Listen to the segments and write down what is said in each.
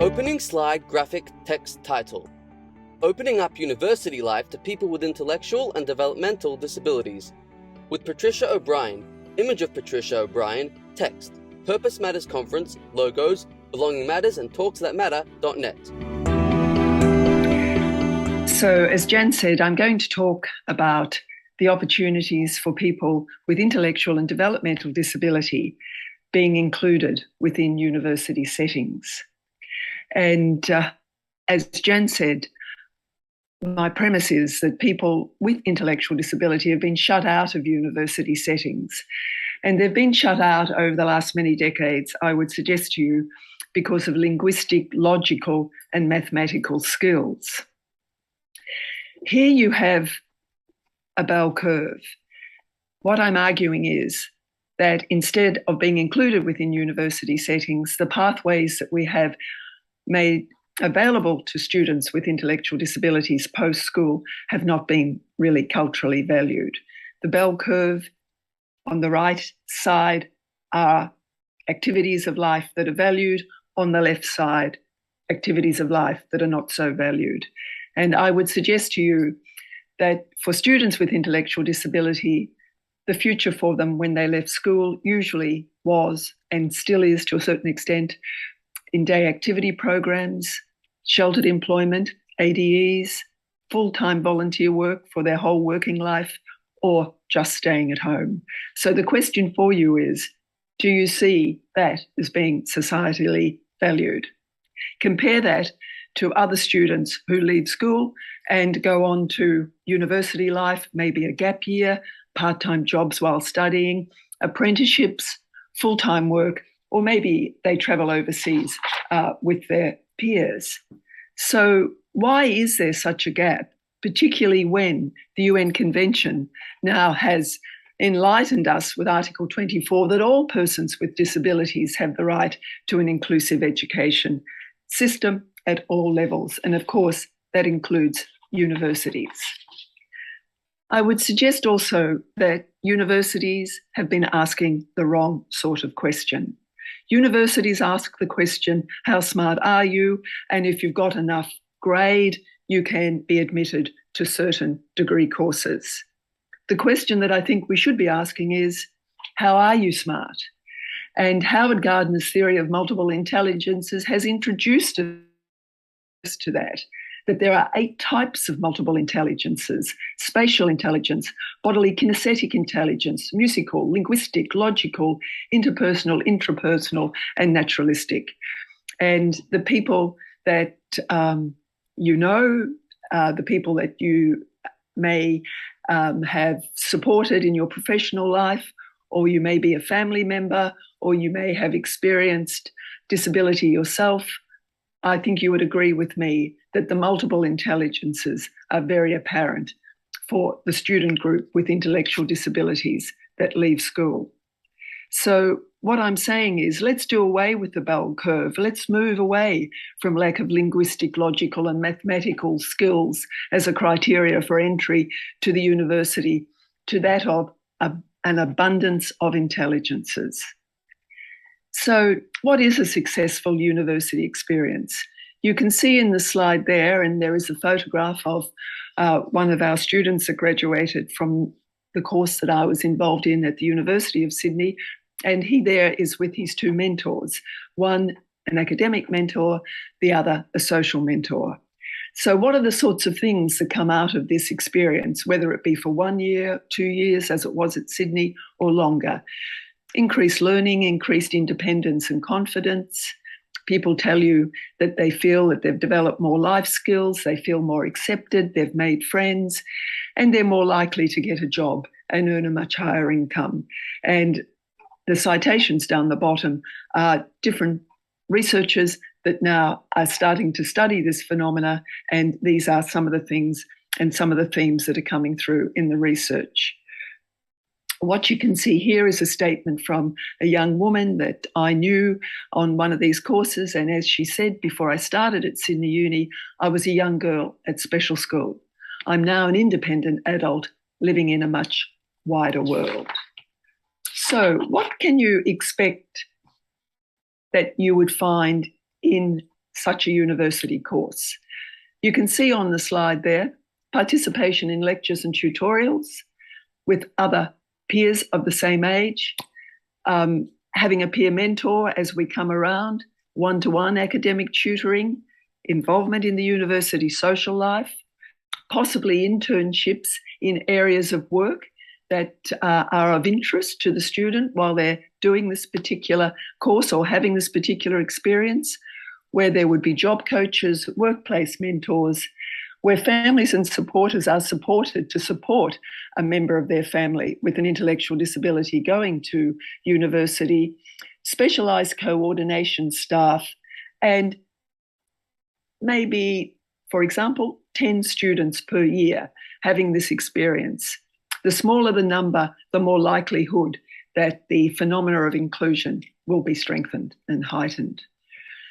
Opening slide graphic text title: Opening up university life to people with intellectual and developmental disabilities. With Patricia O'Brien, image of Patricia O'Brien, text, Purpose Matters Conference, logos, Belonging Matters and talksthatmatter.net. So as Jan said, I'm going to talk about the opportunities for people with intellectual and developmental disability being included within university settings. And as Jan said, my premise is that people with intellectual disability have been shut out of university settings. And they've been shut out over the last many decades, I would suggest to you, because of linguistic, logical, and mathematical skills. Here you have a bell curve. What I'm arguing is that instead of being included within university settings, the pathways that we have made available to students with intellectual disabilities post-school have not been really culturally valued. The bell curve on the right side are activities of life that are valued. On the left side, activities of life that are not so valued. And I would suggest to you that for students with intellectual disability, the future for them when they left school usually was, and still is to a certain extent, in day activity programs, sheltered employment, ADEs, full-time volunteer work for their whole working life, or just staying at home. So the question for you is, do you see that as being societally valued? Compare that to other students who leave school and go on to university life, maybe a gap year, part-time jobs while studying, apprenticeships, full-time work, or maybe they travel overseas with their peers. So why is there such a gap, particularly when the UN Convention now has enlightened us with Article 24 that all persons with disabilities have the right to an inclusive education system at all levels? And of course, that includes universities. I would suggest also that universities have been asking the wrong sort of question. Universities ask the question, how smart are you? And if you've got enough grade, you can be admitted to certain degree courses. The question that I think we should be asking is, how are you smart? And Howard Gardner's theory of multiple intelligences has introduced us to that there are 8 types of multiple intelligences: spatial intelligence, bodily kinesthetic intelligence, musical, linguistic, logical, interpersonal, intrapersonal, and naturalistic. And the people that you know, the people that you may have supported in your professional life, or you may be a family member, or you may have experienced disability yourself, I think you would agree with me that the multiple intelligences are very apparent for the student group with intellectual disabilities that leave school. So what I'm saying is, let's do away with the bell curve. Let's move away from lack of linguistic, logical, and mathematical skills as a criteria for entry to the university, to that of an abundance of intelligences. So what is a successful university experience? You can see in the slide there, and there is a photograph of one of our students that graduated from the course that I was involved in at the University of Sydney, and he there is with his 2 mentors, one an academic mentor, the other a social mentor. So what are the sorts of things that come out of this experience, whether it be for 1 year, 2 years, as it was at Sydney, or longer? Increased learning, increased independence and confidence. People tell you that they feel that they've developed more life skills, they feel more accepted, they've made friends, and they're more likely to get a job and earn a much higher income. And the citations down the bottom are different researchers that now are starting to study this phenomena, and these are some of the things and some of the themes that are coming through in the research. What you can see here is a statement from a young woman that I knew on one of these courses. And as she said, before I started at Sydney Uni, I was a young girl at special school. I'm now an independent adult living in a much wider world. So what can you expect that you would find in such a university course. You can see on the slide there, participation in lectures and tutorials with other peers of the same age, having a peer mentor as we come around, one-to-one academic tutoring, involvement in the university social life, possibly internships in areas of work that are of interest to the student while they're doing this particular course or having this particular experience, where there would be job coaches, workplace mentors, where families and supporters are supported to support a member of their family with an intellectual disability going to university, specialised coordination staff, and maybe, for example, 10 students per year having this experience. The smaller the number, the more likelihood that the phenomena of inclusion will be strengthened and heightened.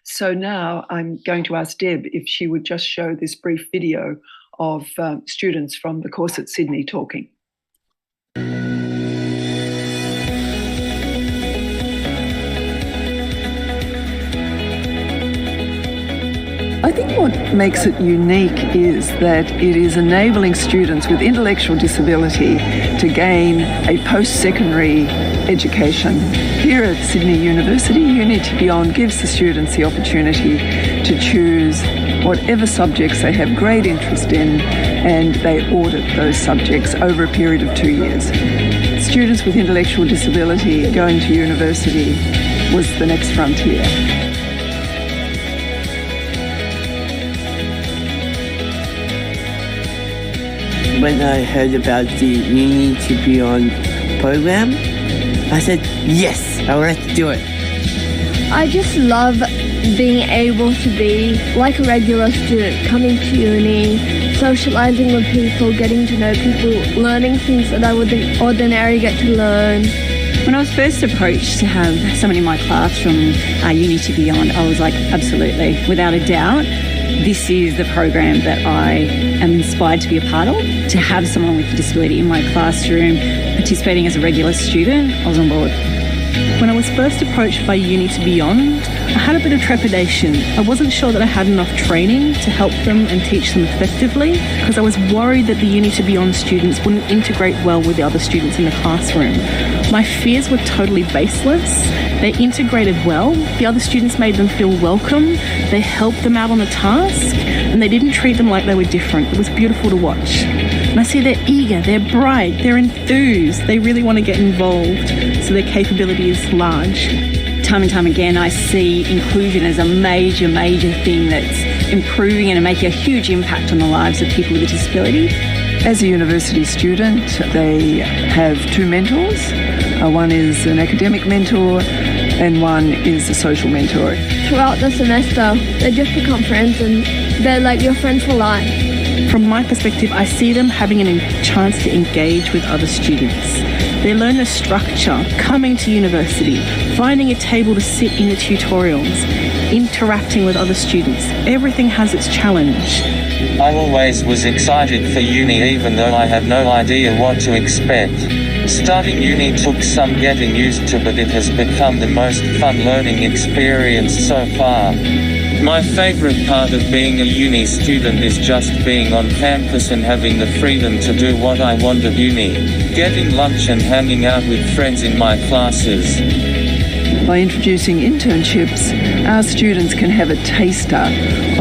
So now I'm going to ask Deb if she would just show this brief video of students from the course at Sydney talking. I think what makes it unique is that it is enabling students with intellectual disability to gain a post-secondary education. Here at Sydney University, Unity Beyond gives the students the opportunity to choose whatever subjects they have great interest in, and they audit those subjects over a period of 2 years. Students with intellectual disability going to university was the next frontier. When I heard about the Unity Beyond program, I said, yes, I would like to do it. I just love being able to be like a regular student, coming to uni, socialising with people, getting to know people, learning things that I wouldn't ordinarily get to learn. When I was first approached to have someone in my class from Unity Beyond, I was like, absolutely, without a doubt, this is the program that I am inspired to be a part of. To have someone with a disability in my classroom participating as a regular student, I was on board. When I was first approached by Unity Beyond, I had a bit of trepidation. I wasn't sure that I had enough training to help them and teach them effectively, because I was worried that the Unity Beyond students wouldn't integrate well with the other students in the classroom. My fears were totally baseless. They integrated well. The other students made them feel welcome. They helped them out on a task, and they didn't treat them like they were different. It was beautiful to watch. And I see they're eager, they're bright, they're enthused. They really want to get involved, so their capability is large. Time and time again, I see inclusion as a major thing that's improving and making a huge impact on the lives of people with a disability. As a university student, they have 2 mentors. One is an academic mentor and one is a social mentor. Throughout the semester, they just become friends and they're like your friends for life. From my perspective, I see them having a chance to engage with other students. They learn the structure, coming to university, finding a table to sit in the tutorials, interacting with other students. Everything has its challenge. I always was excited for uni even though I had no idea what to expect. Starting uni took some getting used to, but it has become the most fun learning experience so far. My favourite part of being a uni student is just being on campus and having the freedom to do what I want at uni, getting lunch and hanging out with friends in my classes. By introducing internships, our students can have a taster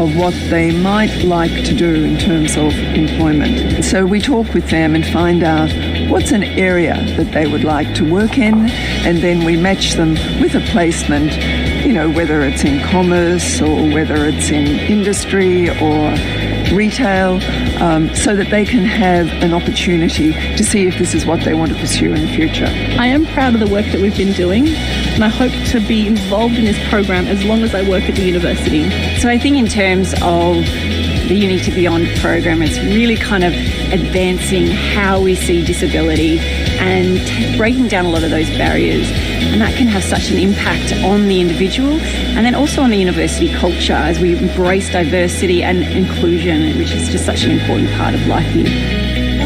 of what they might like to do in terms of employment. So we talk with them and find out what's an area that they would like to work in, and then we match them with a placement, whether it's in commerce or whether it's in industry or retail, so that they can have an opportunity to see if this is what they want to pursue in the future. I am proud of the work that we've been doing, and I hope to be involved in this program as long as I work at the university. So I think in terms of the Unity Beyond program, it's really kind of advancing how we see disability and breaking down a lot of those barriers. And that can have such an impact on the individual and then also on the university culture as we embrace diversity and inclusion, which is just such an important part of life here.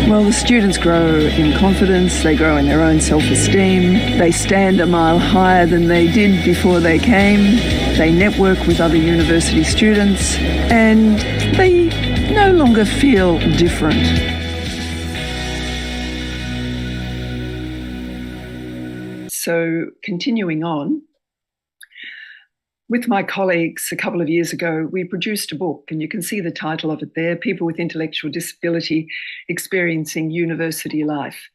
Well, the students grow in confidence, they grow in their own self-esteem, they stand a mile higher than they did before they came. they network with other university students, and they no longer feel different. So continuing on, with my colleagues a couple of years ago, we produced a book, and you can see the title of it there, People with Intellectual Disability Experiencing University Life.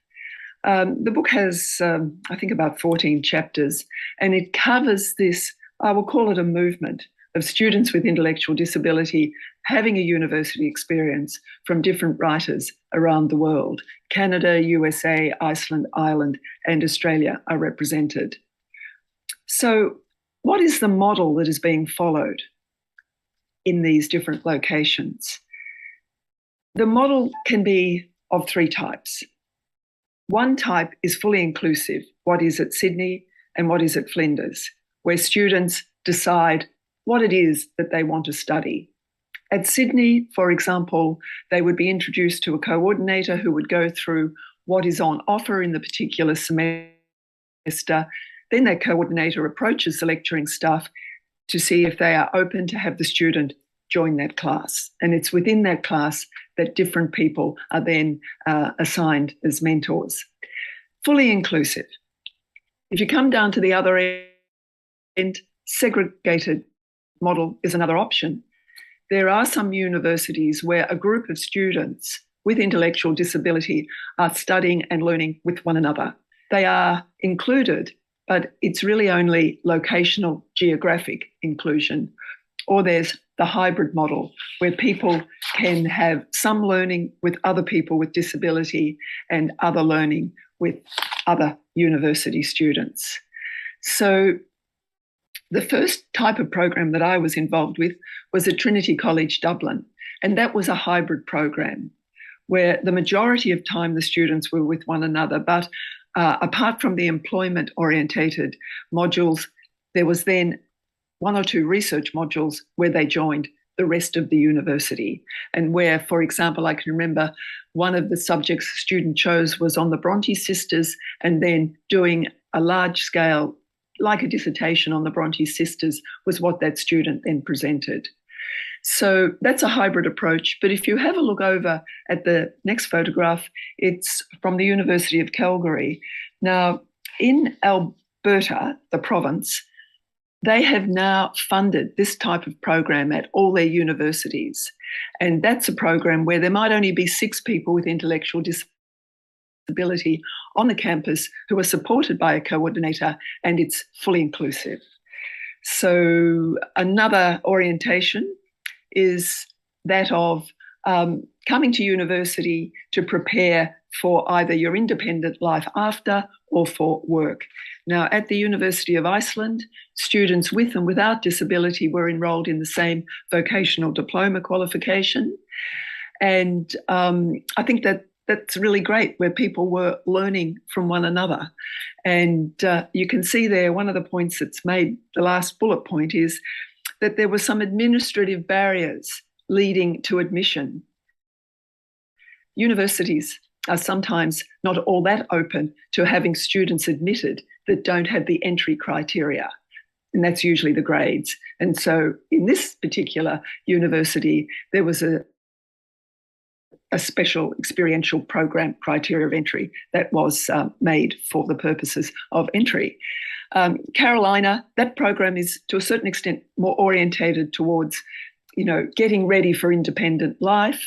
The book has, I think, about 14 chapters, and it covers this, I will call it a movement, of students with intellectual disability having a university experience from different writers around the world. Canada, USA, Iceland, Ireland, and Australia are represented. So what is the model that is being followed in these different locations? The model can be of three types. One type is fully inclusive, what is at Sydney and what is at Flinders, where students decide what it is that they want to study. At Sydney, for example, they would be introduced to a coordinator who would go through what is on offer in the particular semester. Then that coordinator approaches the lecturing staff to see if they are open to have the student join that class. And it's within that class that different people are then assigned as mentors. Fully inclusive. If you come down to the other end, segregated model is another option. There are some universities where a group of students with intellectual disability are studying and learning with one another. They are included, but it's really only locational geographic inclusion. Or there's the hybrid model, where people can have some learning with other people with disability and other learning with other university students. So the first type of program that I was involved with was at Trinity College Dublin, and that was a hybrid program where the majority of time the students were with one another, but apart from the employment-orientated modules, there was then one or two research modules where they joined the rest of the university, and where, for example, I can remember one of the subjects the student chose was on the Bronte sisters, and then doing a large scale, like a dissertation on the Bronte sisters, was what that student then presented. So that's a hybrid approach. But if you have a look over at the next photograph, it's from the University of Calgary. Now, in Alberta, the province, they have now funded this type of program at all their universities. And that's a program where there might only be 6 people with intellectual disability on the campus who are supported by a coordinator, and it's fully inclusive. So another orientation is that of coming to university to prepare for either your independent life after or for work. Now, at the University of Iceland, students with and without disability were enrolled in the same vocational diploma qualification. And I think that's really great, where people were learning from one another. And you can see there, one of the points that's made, the last bullet point, is that there were some administrative barriers leading to admission. Universities are sometimes not all that open to having students admitted that don't have the entry criteria, and that's usually the grades. And so in this particular university, there was a special experiential program criteria of entry that was made for the purposes of entry. Carolina, that program is to a certain extent more orientated towards, getting ready for independent life,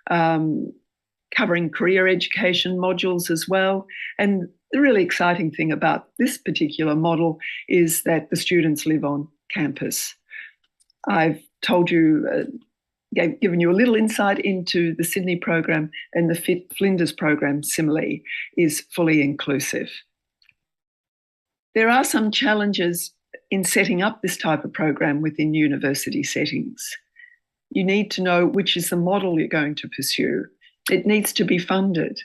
covering career education modules as well. And the really exciting thing about this particular model is that the students live on campus. I've told you, given you a little insight into the Sydney program, and the Flinders program similarly is fully inclusive. There are some challenges in setting up this type of program within university settings. You need to know which is the model you're going to pursue. It needs to be funded,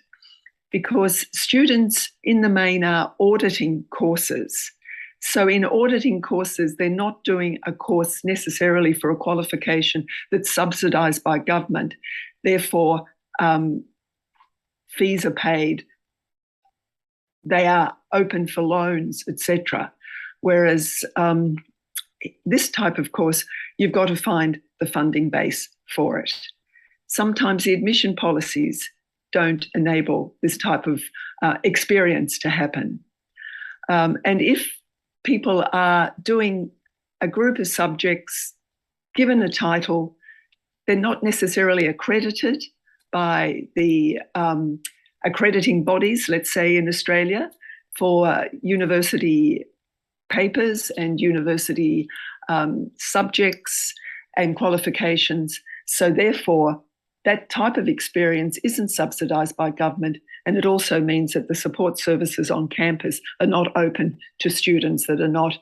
because students in the main are auditing courses. So in auditing courses, they're not doing a course necessarily for a qualification that's subsidised by government. Therefore, fees are paid. They are open for loans, etc. Whereas this type of course, you've got to find the funding base for it. Sometimes the admission policies don't enable this type of experience to happen. And if people are doing a group of subjects, given a title, they're not necessarily accredited by the accrediting bodies, let's say in Australia, for university papers and university subjects and qualifications. So therefore, that type of experience isn't subsidised by government, and it also means that the support services on campus are not open to students that are not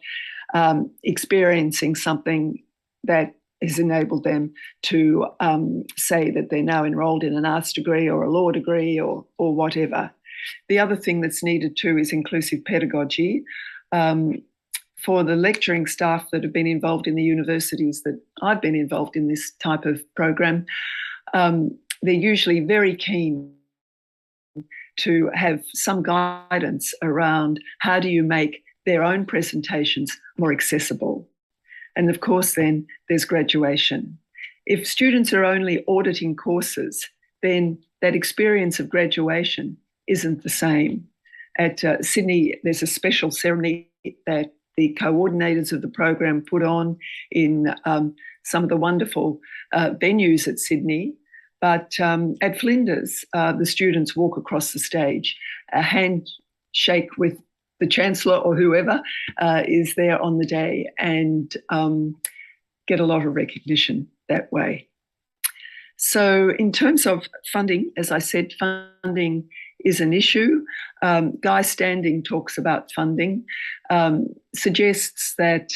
experiencing something that has enabled them to say that they're now enrolled in an arts degree or a law degree or whatever. The other thing that's needed too is inclusive pedagogy. For the lecturing staff that have been involved in the universities that I've been involved in this type of program, they're usually very keen to have some guidance around how do you make their own presentations more accessible. And of course, then there's graduation. If students are only auditing courses, then that experience of graduation isn't the same. At Sydney, there's a special ceremony that the coordinators of the program put on in some of the wonderful venues at Sydney. But at Flinders, the students walk across the stage, a handshake with the Chancellor or whoever is there on the day, and get a lot of recognition that way. So in terms of funding, as I said, funding is an issue. Guy Standing talks about funding, suggests that,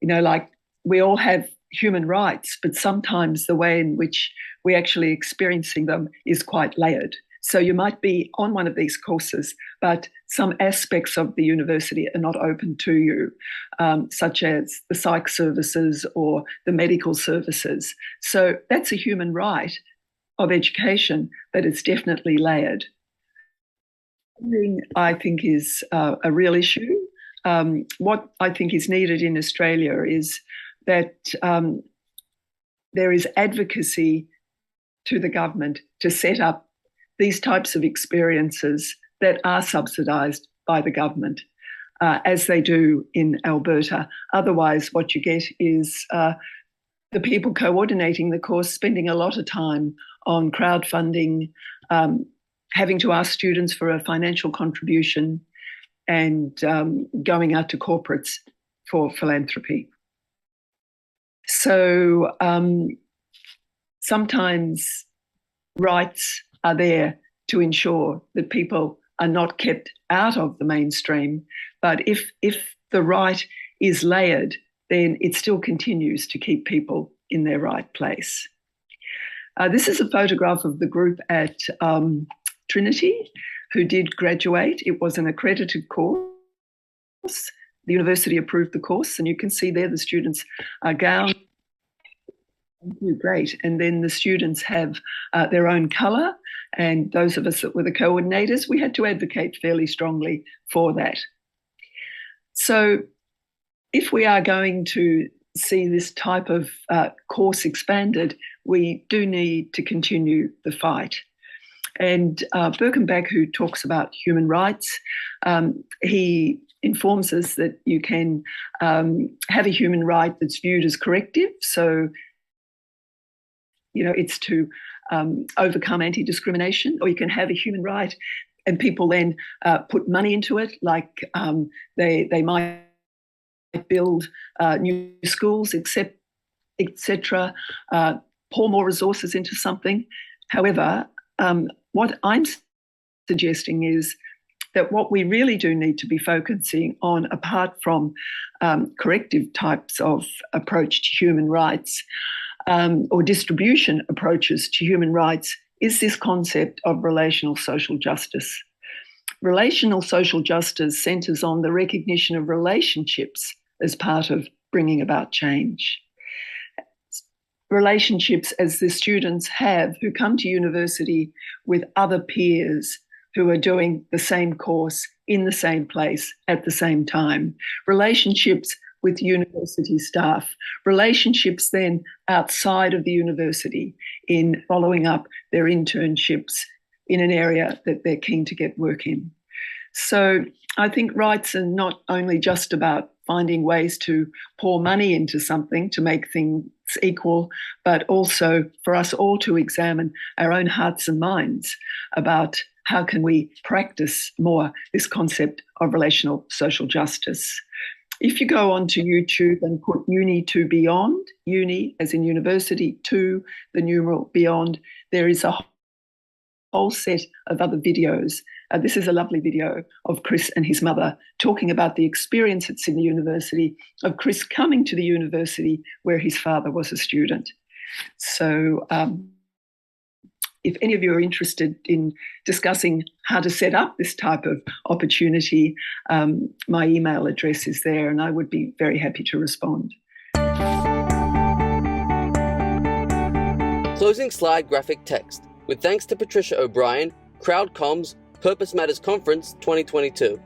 like we all have human rights, but sometimes the way in which we're actually experiencing them is quite layered. So you might be on one of these courses, but some aspects of the university are not open to you, such as the psych services or the medical services. So that's a human right of education, but it's definitely layered. Funding, I think, is a real issue. What I think is needed in Australia is that there is advocacy to the government to set up these types of experiences that are subsidised by the government, as they do in Alberta. Otherwise, what you get is the people coordinating the course spending a lot of time on crowdfunding, having to ask students for a financial contribution, and going out to corporates for philanthropy. So sometimes rights are there to ensure that people are not kept out of the mainstream, but if the right is layered, then it still continues to keep people in their right place. This is a photograph of the group at Trinity who did graduate. It was an accredited course. The university approved the course, and you can see there the students are gowned. Great. And then the students have their own colour, and those of us that were the coordinators, we had to advocate fairly strongly for that. So if we are going to see this type of course expanded, we do need to continue the fight. And Birkenbach, who talks about human rights, he informs us that you can have a human right that's viewed as corrective. So, it's to overcome anti-discrimination, or you can have a human right and people then put money into it, like they might build new schools, etc., pour more resources into something. However, what I'm suggesting is that what we really do need to be focusing on, apart from corrective types of approach to human rights or distribution approaches to human rights, is this concept of relational social justice. Relational social justice centres on the recognition of relationships as part of bringing about change. Relationships as the students have who come to university with other peers who are doing the same course in the same place at the same time. Relationships with university staff, relationships then outside of the university in following up their internships in an area that they're keen to get work in. So I think rights are not only just about finding ways to pour money into something to make things equal, but also for us all to examine our own hearts and minds about how can we practice more this concept of relational social justice. If you go onto YouTube and put uni to beyond, uni as in university, to the numeral beyond, there is a whole set of other videos. This is a lovely video of Chris and his mother talking about the experience at Sydney University of Chris coming to the university where his father was a student. So if any of you are interested in discussing how to set up this type of opportunity, my email address is there and I would be very happy to respond. Closing slide graphic text. With thanks to Patricia O'Brien, CrowdComms, Purpose Matters Conference 2022.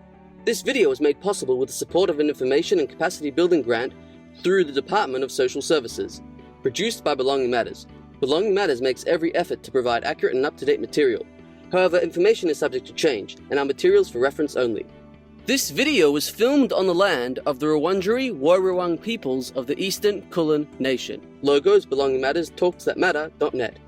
This video was made possible with the support of an Information and Capacity Building grant through the Department of Social Services. Produced by Belonging Matters. Belonging Matters makes every effort to provide accurate and up-to-date material. However, information is subject to change, and our materials for reference only. This video was filmed on the land of the Wurundjeri Woi-wurrung peoples of the Eastern Kulin Nation. Logos, Belonging Matters, talksthatmatter.net.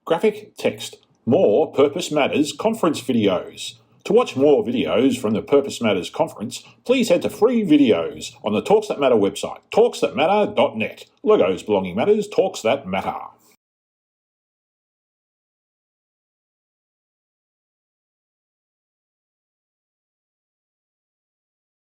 Graphic text. More Purpose Matters conference videos. To watch more videos from the Purpose Matters conference, please head to free videos on the Talks That Matter website, talksthatmatter.net. Logos, Belonging Matters, Talks That Matter.